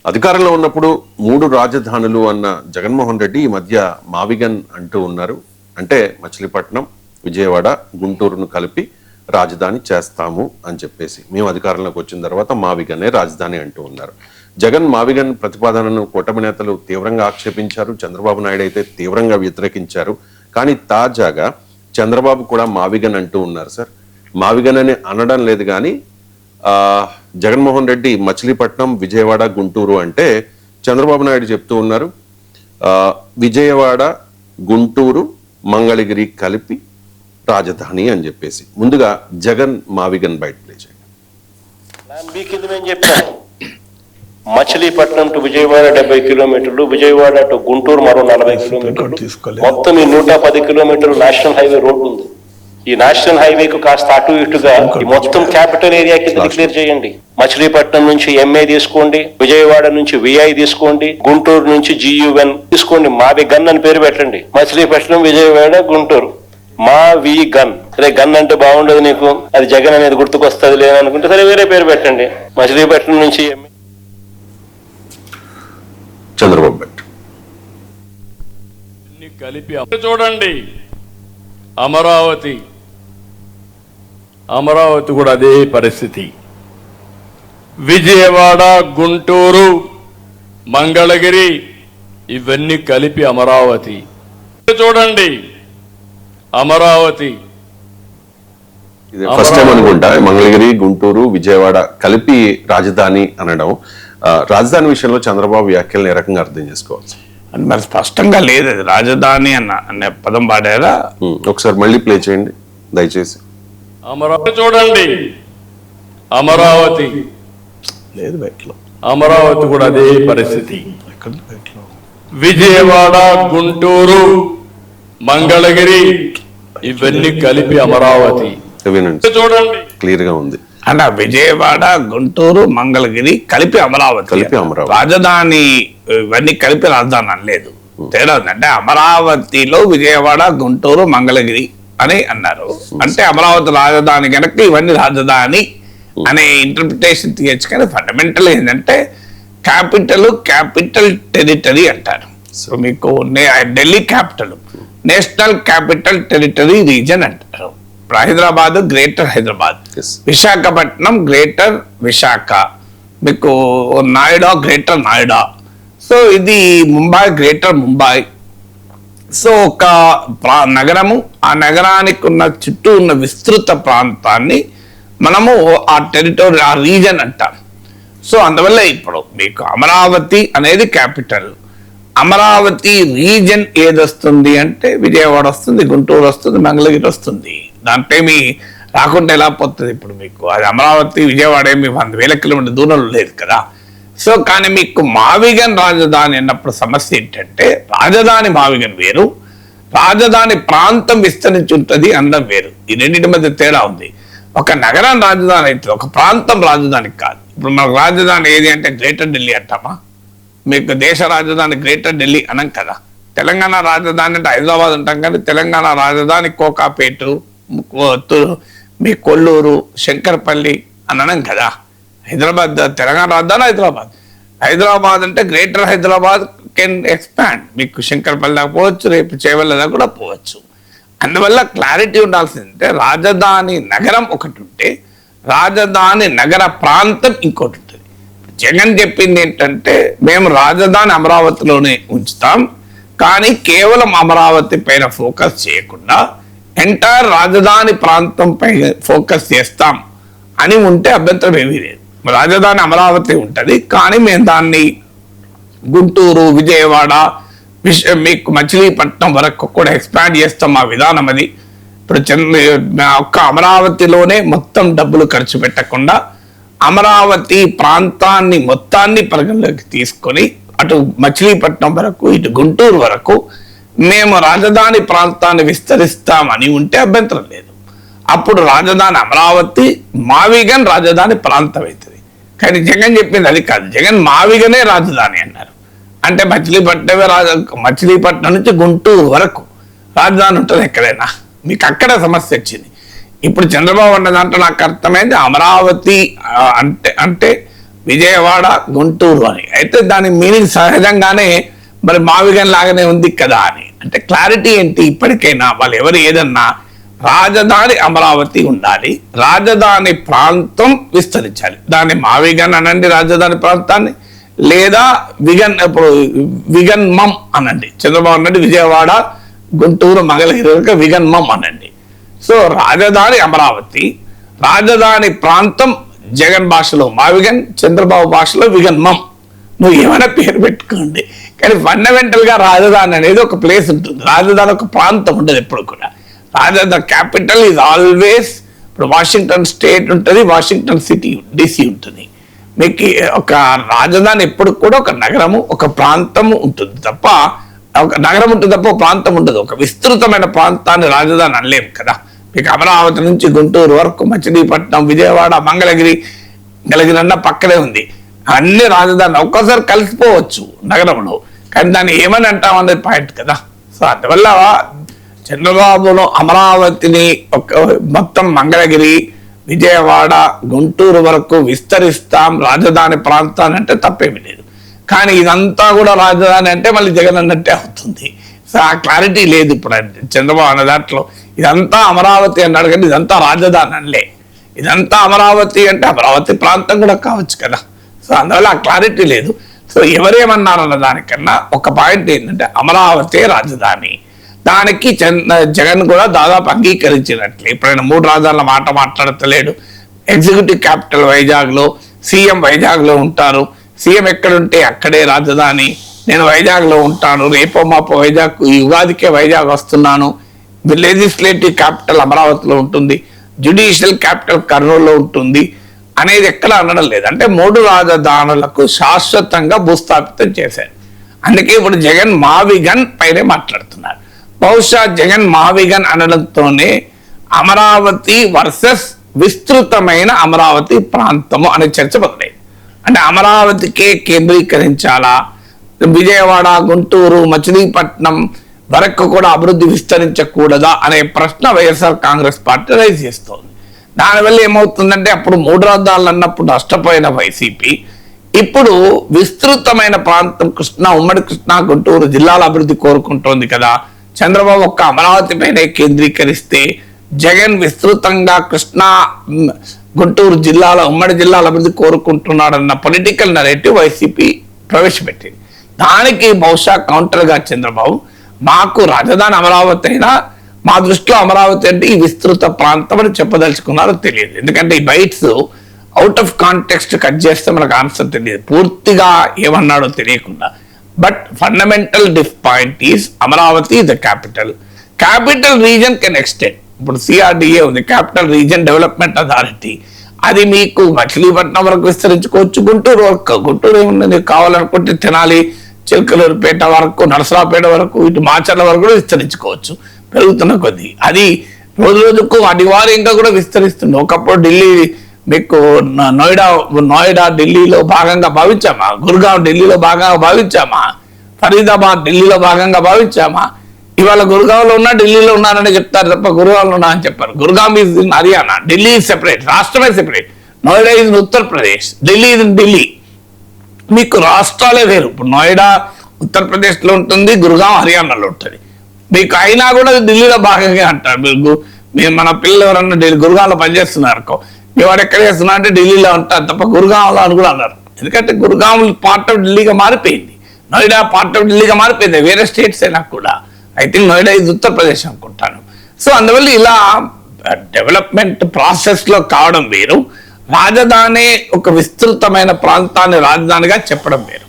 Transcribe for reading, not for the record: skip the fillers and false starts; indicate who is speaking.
Speaker 1: అధికారంలో ఉన్నప్పుడు 3 రాజధానులు అన్న జగన్మోహన్ రెడ్డి ఈ మధ్య మావిగన్ అంటూ ఉన్నారు. అంటే మచిలీపట్నం, విజయవాడ, గుంటూరును కలిపి రాజధాని చేస్తాము అని చెప్పేసి మేము అధికారంలోకి వచ్చిన తర్వాత మావిగనే రాజధాని అంటూ ఉన్నారు. జగన్ మావిగన్ ప్రతిపాదనను కూటమి నేతలు తీవ్రంగా ఆక్షేపించారు. చంద్రబాబు నాయుడు అయితే తీవ్రంగా వ్యతిరేకించారు. కానీ తాజాగా చంద్రబాబు కూడా మావిగన్ అంటూ ఉన్నారు. సార్, మావిగన్ అని అనడం లేదు కానీ జగన్మోహన్ రెడ్డి మచిలీపట్నం, విజయవాడ, గుంటూరు అంటే చంద్రబాబు నాయుడు చెప్తూ ఉన్నారు విజయవాడ, గుంటూరు, మంగళగిరి కలిపి రాజధాని అని చెప్పేసి. ముందుగా జగన్ మావిగన్ బయట ప్లే చేయండి.
Speaker 2: మచిలీపట్నం టు విజయవాడ 70 కిలోమీటర్లు, విజయవాడ టు గుంటూరు మరో 40 కిలోమీటర్లు, మొత్తం ఈ 110 కిలోమీటర్లు నేషనల్ హైవే రోడ్డు ఉంది. ఈ నేషనల్ హైవేకు కాస్త అటు ఇటుగా ఈ మొత్తం క్యాపిటల్ ఏరియా కింద డిక్లేర్ చేయండి. మచిలీపట్నం నుంచి ఎంఏ తీసుకోండి, విజయవాడ నుంచి విఐ తీసుకోండి, గుంటూరు నుంచి GUN తీసుకోండి, మావిగన్ అని పేరు పెట్టండి. మచిలీపట్నం, విజయవాడ, గుంటూరు మావిగన్. సరే, గన్ అంటే బాగుండదు నీకు, అది జగన్ అనేది గుర్తుకొస్తుంది లేదనుకుంటే సరే వేరే పేరు పెట్టండి. మచిలీపట్నం నుంచి ఎంఏ.
Speaker 1: చంద్రబాబు
Speaker 3: కలిపి చూడండి. అమరావతి కూడా అదే పరిస్థితి. విజయవాడ, గుంటూరు, మంగళగిరి ఇవన్నీ కలిపి అమరావతి. చూడండి, అమరావతి
Speaker 1: ఫస్ట్ టైం అనుకుంటా మంగళగిరి, గుంటూరు, విజయవాడ కలిపి రాజధాని అనడం. రాజధాని విషయంలో చంద్రబాబు వ్యాఖ్యలను ఏ రకంగా అర్థం చేసుకోవచ్చు?
Speaker 4: మరి స్పష్టంగా లేదు అది రాజధాని అనే పదం పాడారా?
Speaker 1: ఒకసారి మళ్ళీ ప్లే చేయండి దయచేసి.
Speaker 3: అమరావతి చూడండి, అమరావతి
Speaker 4: లేదు బయటలో.
Speaker 3: అమరావతి కూడా అదే పరిస్థితి. విజయవాడ, గుంటూరు, మంగళగిరి ఇవన్నీ కలిపి అమరావతి. చూడండి,
Speaker 1: క్లియర్ గా ఉంది.
Speaker 4: అన్న విజయవాడ, గుంటూరు, మంగళగిరి కలిపి అమరావతి. రాజధాని ఇవన్నీ కలిపి రాజధాని అనలేదు. తేడా అంటే అమరావతిలో విజయవాడ, గుంటూరు, మంగళగిరి అని అన్నారు. అంటే అమరావతి రాజధాని కనుక ఇవన్నీ రాజధాని అనే ఇంటర్ప్రిటేషన్ తీయచ్చు. కానీ ఫండమెంటల్ ఏంటంటే క్యాపిటల్ టెరిటరీ అంటారు. సో మీకు Delhi capital, national capital territory reason అంటారు. హైదరాబాద్ గ్రేటర్ హైదరాబాద్, విశాఖపట్నం గ్రేటర్ విశాఖ, మీకు నాయుడా గ్రేటర్ నాయుడా, సో ఇది ముంబై గ్రేటర్ ముంబై. సో ఒక నగరము, ఆ నగరానికి ఉన్న చుట్టూ ఉన్న విస్తృత ప్రాంతాన్ని మనము ఆ టెరిటరీ, ఆ రీజన్ అంటాం. సో అందువల్ల ఇప్పుడు మీకు అమరావతి అనేది క్యాపిటల్. అమరావతి రీజన్ ఏది వస్తుంది అంటే విజయవాడ వస్తుంది, గుంటూరు వస్తుంది, మంగళగిరి వస్తుంది. దాంట్లో ఏమి రాకుండా ఎలా పోతుంది? ఇప్పుడు మీకు అది అమరావతి, విజయవాడ ఏమి 100,000 కిలోమీటర్ దూరంలో లేదు కదా. సో కానీ మీకు మావిగన్ రాజధాని అన్నప్పుడు సమస్య ఏంటంటే రాజధాని మావిగన్ వేరు, రాజధాని ప్రాంతం విస్తరించి ఉంటుంది అనడం వేరు. ఈ రెండింటి మధ్య తేడా ఉంది. ఒక నగరం రాజధాని అయితే ఒక ప్రాంతం రాజధాని కాదు. ఇప్పుడు మనకు రాజధాని ఏది అంటే గ్రేటర్ ఢిల్లీ అంటామా? మీకు దేశ రాజధాని గ్రేటర్ ఢిల్లీ అనం కదా. తెలంగాణ రాజధాని అంటే హైదరాబాద్ అంటాం కానీ తెలంగాణ రాజధాని కోకాపేట, మీ కొల్లూరు, శంకర్పల్లి అనడం కదా. హైదరాబాద్ తెలంగాణ రాజధాని హైదరాబాద్. హైదరాబాద్ అంటే గ్రేటర్ హైదరాబాద్ కెన్ ఎక్స్పాండ్. మీకు శంకర్పల్లి దాకా పోవచ్చు, రేపు చేవెళ్ళ దాకా కూడా పోవచ్చు. అందువల్ల క్లారిటీ ఉండాల్సిందంటే రాజధాని నగరం ఒకటి ఉంటే రాజధాని నగర ప్రాంతం ఇంకోటి ఉంటుంది. జగన్ చెప్పింది ఏంటంటే మేము రాజధాని అమరావతిలోనే ఉంచుతాం, కానీ కేవలం అమరావతి పైన ఫోకస్ చేయకుండా ఎంటైర్ రాజధాని ప్రాంతం పైన ఫోకస్ చేస్తాం అని ఉంటే అభ్యంతరం ఏమీ లేదు. రాజధాని అమరావతి ఉంటుంది, కానీ మేము దాన్ని గుంటూరు, విజయవాడ, మీకు మచిలీపట్నం వరకు కూడా ఎక్స్పాండ్ చేస్తాం. మా విధానం అది. ఇప్పుడు ఒక్క అమరావతిలోనే మొత్తం డబ్బులు ఖర్చు పెట్టకుండా అమరావతి ప్రాంతాన్ని మొత్తాన్ని పరిగణలోకి తీసుకొని అటు మచిలీపట్నం వరకు, ఇటు గుంటూరు వరకు మేము రాజధాని ప్రాంతాన్ని విస్తరిస్తామని ఉంటే అభ్యంతరం లేదు. అప్పుడు రాజధాని అమరావతి, మావిగన్ రాజధాని ప్రాంతం అవుతుంది. కానీ జగన్ చెప్పింది అది కాదు. జగన్ మావిగనే రాజధాని అన్నారు. అంటే మచిలీపట్నం నుంచి గుంటూరు వరకు రాజధాని ఉంటుంది ఎక్కడైనా. మీకు అక్కడ సమస్య వచ్చింది. ఇప్పుడు చంద్రబాబు అన్న దాంట్లో నాకు అర్థమైంది అమరావతి అంటే విజయవాడ గుంటూరు అని. అయితే దాని మీనింగ్ సహజంగానే మరి మావిగన్ లాగానే ఉంది కదా అని. అంటే క్లారిటీ ఏంటి, ఇప్పటికైనా వాళ్ళు ఎవరు ఏదన్నా రాజధాని అమరావతి ఉండాలి, రాజధాని ప్రాంతం విస్తరించాలి. దాన్ని మావిగన్ అనండి రాజధాని ప్రాంతాన్ని, లేదా విగన్మం అనండి. చంద్రబాబు నాయుడు విజయవాడ గుంటూరు మంగళగిరి విగన్మం అనండి. సో రాజధాని అమరావతి, రాజధాని ప్రాంతం జగన్ భాషలో మావిగన్, చంద్రబాబు భాషలో విగన్మం. నువ్వు ఏమైనా పేరు పెట్టుకోండి, కానీ ఫండమెంటల్ గా రాజధాని అనేది ఒక ప్లేస్ ఉంటుంది, రాజధాని ఒక ప్రాంతం ఉంటుంది ఎప్పుడు కూడా. రాజధాని క్యాపిటల్ ఈజ్ ఆల్వేస్, ఇప్పుడు వాషింగ్టన్ స్టేట్ ఉంటుంది, వాషింగ్టన్ సిటీ DC ఉంటుంది. మీకు ఒక రాజధాని ఎప్పుడు కూడా ఒక నగరము ఒక ప్రాంతము ఉంటుంది తప్ప, ఒక నగరం ఉంటుంది తప్ప ఒక ప్రాంతం ఉండదు. ఒక విస్తృతమైన ప్రాంతాన్ని రాజధాని అనలేము కదా. మీకు అమరావతి నుంచి గుంటూరు వరకు, మచిలీపట్నం, విజయవాడ, మంగళగిరి అన్న పక్కనే ఉంది. అన్ని రాజధాని ఒక్కోసారి కలిసిపోవచ్చు నగరంలో, కానీ దాన్ని ఏమని అంటామనేది పాయింట్ కదా. సో అందువల్ల చంద్రబాబును అమరావతిని ఒక మొత్తం మంగళగిరి, విజయవాడ, గుంటూరు వరకు విస్తరిస్తాం రాజధాని ప్రాంతాన్ని అంటే తప్పేమీ లేదు. కానీ ఇదంతా కూడా రాజధాని అంటే మళ్ళీ జగన్ అన్నట్టే అవుతుంది. సో ఆ క్లారిటీ లేదు ఇప్పుడు చంద్రబాబు అన్న దాంట్లో. ఇదంతా అమరావతి అన్నాడు కానీ ఇదంతా రాజధాని అనలే. ఇదంతా అమరావతి అంటే అమరావతి ప్రాంతం కూడా కావచ్చు కదా. సో అందువల్ల ఆ క్లారిటీ లేదు. సో ఎవరేమన్నారన్న దానికన్నా ఒక పాయింట్ ఏంటంటే అమరావతి రాజధాని, దానికి జగన్ కూడా దాదాపు అంగీకరించినట్లే. ఇప్పుడైనా 3 రాజధానుల మాట మాట్లాడతలేడు. ఎగ్జిక్యూటివ్ క్యాపిటల్ వైజాగ్లో, సీఎం వైజాగ్లో ఉంటారు, సీఎం ఎక్కడుంటే అక్కడే రాజధాని. నేను వైజాగ్లో ఉంటాను, రేపో మాపో వైజాగ్, ఈ ఉగాదికే వైజాగ్ వస్తున్నాను. లెజిస్లేటివ్ క్యాపిటల్ అమరావతిలో ఉంటుంది, జ్యుడిషియల్ క్యాపిటల్ కర్నూలులో ఉంటుంది అనేది ఎక్కడ అనడం లేదు. అంటే 3 రాజధానులకు శాశ్వతంగా భూస్థాపితం చేశారు. అందుకే ఇప్పుడు జగన్ మావిగన్ పైనే మాట్లాడుతున్నారు. బహుశా జగన్ మావిగన్ అనడంతోనే అమరావతి వర్సెస్ విస్తృతమైన అమరావతి ప్రాంతము అనే చర్చ మొదలైంది. అంటే అమరావతికే కేంద్రీకరించాలా, విజయవాడ, గుంటూరు, మచిలీపట్నం వరకు కూడా అభివృద్ధి విస్తరించకూడదా అనే ప్రశ్న వైఎస్ఆర్ కాంగ్రెస్ పార్టీ రైజ్ చేస్తోంది. దానివల్ల ఏమవుతుందంటే అప్పుడు 3 రాజధానులు అన్నప్పుడు నష్టపోయిన వైసీపీ ఇప్పుడు విస్తృతమైన ప్రాంతం కృష్ణా, ఉమ్మడి కృష్ణా, గుంటూరు జిల్లాల అభివృద్ధి కోరుకుంటోంది కదా. చంద్రబాబు ఒక్క అమరావతి పైనే కేంద్రీకరిస్తే జగన్ విస్తృతంగా కృష్ణా, గుంటూరు జిల్లాల, ఉమ్మడి జిల్లాల అభివృద్ధి కోరుకుంటున్నాడన్న పొలిటికల్ నరేటివ్ వైసీపీ ప్రవేశపెట్టింది. దానికి బహుశా కౌంటర్గా చంద్రబాబు మాకు రాజధాని అమరావతి అయినా మా దృష్టిలో అమరావతి అంటే ఈ విస్తృత ప్రాంతం అని చెప్పదలుచుకున్నారో తెలియదు. ఎందుకంటే ఈ bites out of context cut చేస్తే మనకు ఆన్సర్ తెలియదు, పూర్తిగా ఏమన్నాడో తెలియకుండా. But fundamental point is Amaravati the capital. Capital region can extend. ఇప్పుడు CRDA ఉంది, క్యాపిటల్ రీజన్ డెవలప్మెంట్ అథారిటీ. అది మీకు మచిలీపట్నం వరకు విస్తరించుకోవచ్చు, గుంటూరు వరకు. గుంటూరు ఏముంది, కావాలనుకుంటే తెనాలి, చిలకలూరుపేట వరకు, నరసరావుపేట వరకు, ఇటు మాచర్ల వరకు కూడా విస్తరించుకోవచ్చు పెరుగుతున్న కొద్దీ. అది రోజు రోజుకు అనివార్యంగా కూడా విస్తరిస్తుంది. ఒకప్పుడు ఢిల్లీ మీకు నోయిడా ఢిల్లీలో భాగంగా భావించామా, గుర్గావ్ ఢిల్లీలో భాగంగా భావించామా, ఫరీదాబాద్ ఢిల్లీలో భాగంగా భావించామా? ఇవాళ గుర్గావ్లో ఉన్నా ఢిల్లీలో ఉన్నారని చెప్తారు తప్ప గుర్గావ్లో ఉన్నా అని చెప్పారు. Gurgaon is in Haryana, Delhi is separate, రాష్ట్రమే separate. Noida is in Uttar Pradesh, Delhi is in Delhi. మీకు రాష్ట్రాలే వేరు. ఇప్పుడు నోయిడా ఉత్తరప్రదేశ్లో ఉంటుంది, గుర్గావ్ హర్యానాలో ఉంటుంది. మీకు అయినా కూడా ఢిల్లీలో భాగంగా అంటారు. మీరు మన పిల్లలు ఎవరన్నా గుర్గావ్లో పనిచేస్తున్నారు, మీ వాడు ఎక్కడ చేస్తున్నా అంటే ఢిల్లీలో ఉంటారు తప్ప గుర్గావ్లో అని కూడా అన్నారు. ఎందుకంటే గుర్గావ్ పార్ట్ ఆఫ్ ఢిల్లీగా మారిపోయింది, నోయిడా పార్ట్ ఆఫ్ ఢిల్లీగా మారిపోయింది. వేరే స్టేట్స్ అయినా కూడా ఐ థింక్ నోయిడా ఇది ఉత్తరప్రదేశ్ అనుకుంటాను. సో అందువల్ల ఇలా డెవలప్మెంట్ ప్రాసెస్లో కావడం వేరు, రాజధాని ఒక విస్తృతమైన ప్రాంతాన్ని రాజధానిగా చెప్పడం వేరు.